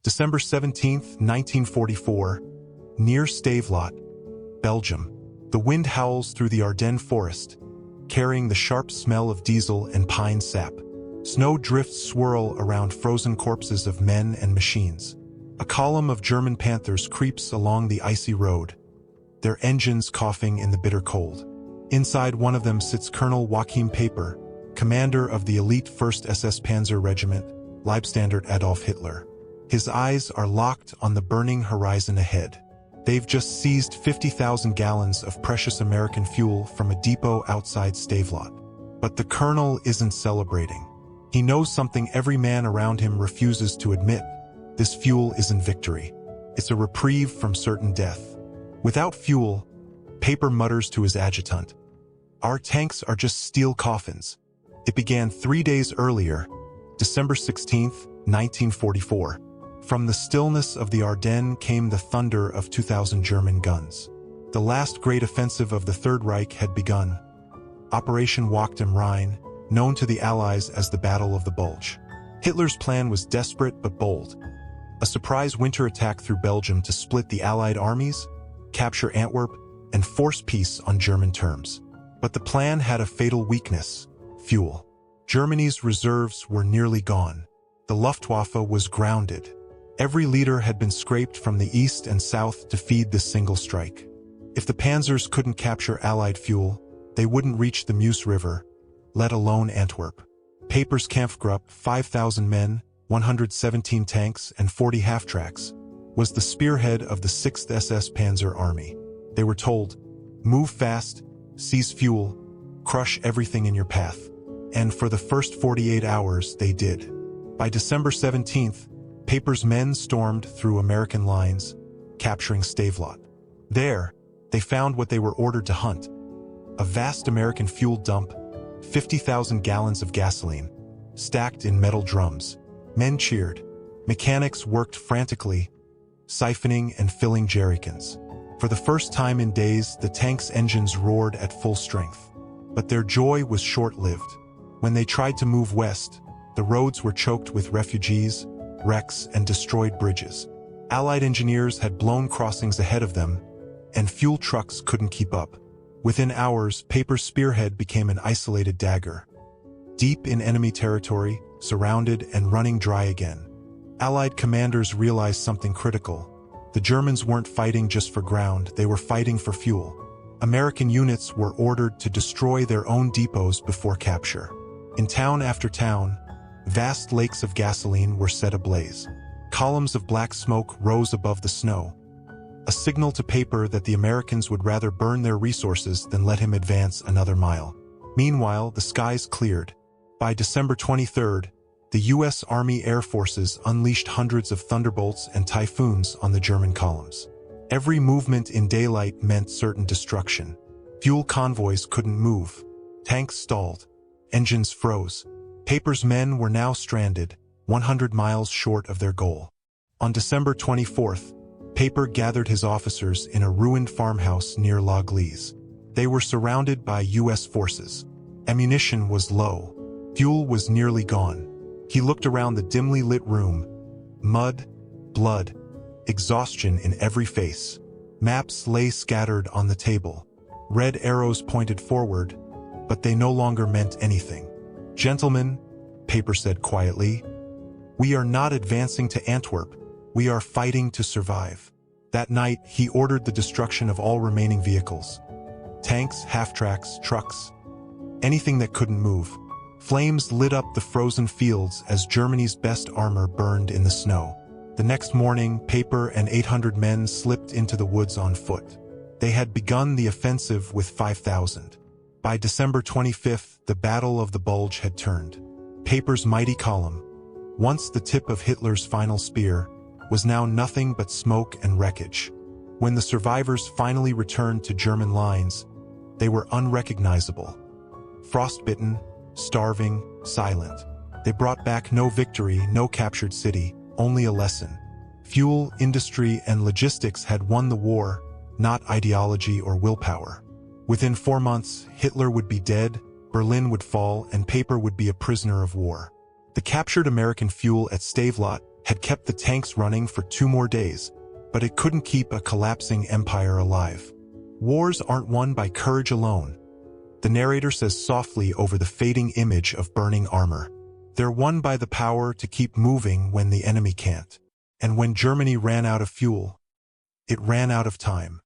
December 17, 1944, near Stavelot, Belgium. The wind howls through the Ardennes forest, carrying the sharp smell of diesel and pine sap. Snow drifts swirl around frozen corpses of men and machines. A column of German Panthers creeps along the icy road, their engines coughing in the bitter cold. Inside one of them sits Colonel Joachim Peiper, commander of the elite 1st SS Panzer Regiment, Leibstandard Adolf Hitler. His eyes are locked on the burning horizon ahead. They've just seized 50,000 gallons of precious American fuel from a depot outside Stavelot. But the colonel isn't celebrating. He knows something every man around him refuses to admit. This fuel isn't victory. It's a reprieve from certain death. Without fuel, Peiper mutters to his adjutant, "Our tanks are just steel coffins." It began 3 days earlier, December 16, 1944. From the stillness of the Ardennes came the thunder of 2,000 German guns. The last great offensive of the Third Reich had begun. Operation Wacht am Rhein, known to the Allies as the Battle of the Bulge. Hitler's plan was desperate but bold. A surprise winter attack through Belgium to split the Allied armies, capture Antwerp, and force peace on German terms. But the plan had a fatal weakness: fuel. Germany's reserves were nearly gone. The Luftwaffe was grounded. Every leader had been scraped from the east and south to feed this single strike. If the panzers couldn't capture Allied fuel, they wouldn't reach the Meuse River, let alone Antwerp. Peiper's Kampfgruppe, 5,000 men, 117 tanks, and 40 half-tracks, was the spearhead of the 6th SS Panzer Army. They were told, "Move fast, seize fuel, crush everything in your path." And for the first 48 hours, they did. By December 17th, Peiper's men stormed through American lines, capturing Stavelot. There, they found what they were ordered to hunt: a vast American fuel dump, 50,000 gallons of gasoline, stacked in metal drums. Men cheered. Mechanics worked frantically, siphoning and filling jerrycans. For the first time in days, the tank's engines roared at full strength. But their joy was short-lived. When they tried to move west, the roads were choked with refugees, wrecks, and destroyed bridges. Allied engineers had blown crossings ahead of them, and fuel trucks couldn't keep up. Within hours, Peiper's spearhead became an isolated dagger. Deep in enemy territory, surrounded and running dry again. Allied commanders realized something critical. The Germans weren't fighting just for ground, they were fighting for fuel. American units were ordered to destroy their own depots before capture. In town after town, vast lakes of gasoline were set ablaze. Columns of black smoke rose above the snow, a signal to Peiper that the Americans would rather burn their resources than let him advance another mile. Meanwhile, the skies cleared. By December 23rd, the U.S. Army Air Forces unleashed hundreds of thunderbolts and typhoons on the German columns. Every movement in daylight meant certain destruction. Fuel convoys couldn't move. Tanks stalled. Engines froze. Peiper's men were now stranded, 100 miles short of their goal. On December 24th, Peiper gathered his officers in a ruined farmhouse near La Glise. They were surrounded by U.S. forces. Ammunition was low. Fuel was nearly gone. He looked around the dimly lit room. Mud, blood, exhaustion in every face. Maps lay scattered on the table. Red arrows pointed forward, but they no longer meant anything. "Gentlemen," Peiper said quietly, "we are not advancing to Antwerp. We are fighting to survive." That night, he ordered the destruction of all remaining vehicles. Tanks, half-tracks, trucks, anything that couldn't move. Flames lit up the frozen fields as Germany's best armor burned in the snow. The next morning, Peiper and 800 men slipped into the woods on foot. They had begun the offensive with 5,000. By December 25th, the Battle of the Bulge had turned. Peiper's mighty column, once the tip of Hitler's final spear, was now nothing but smoke and wreckage. When the survivors finally returned to German lines, they were unrecognizable. Frostbitten, starving, silent. They brought back no victory, no captured city, only a lesson. Fuel, industry, and logistics had won the war, not ideology or willpower. Within 4 months, Hitler would be dead, Berlin would fall, and Peiper would be a prisoner of war. The captured American fuel at Stavelot had kept the tanks running for 2 more days, but it couldn't keep a collapsing empire alive. Wars aren't won by courage alone, the narrator says softly over the fading image of burning armor. They're won by the power to keep moving when the enemy can't. And when Germany ran out of fuel, it ran out of time.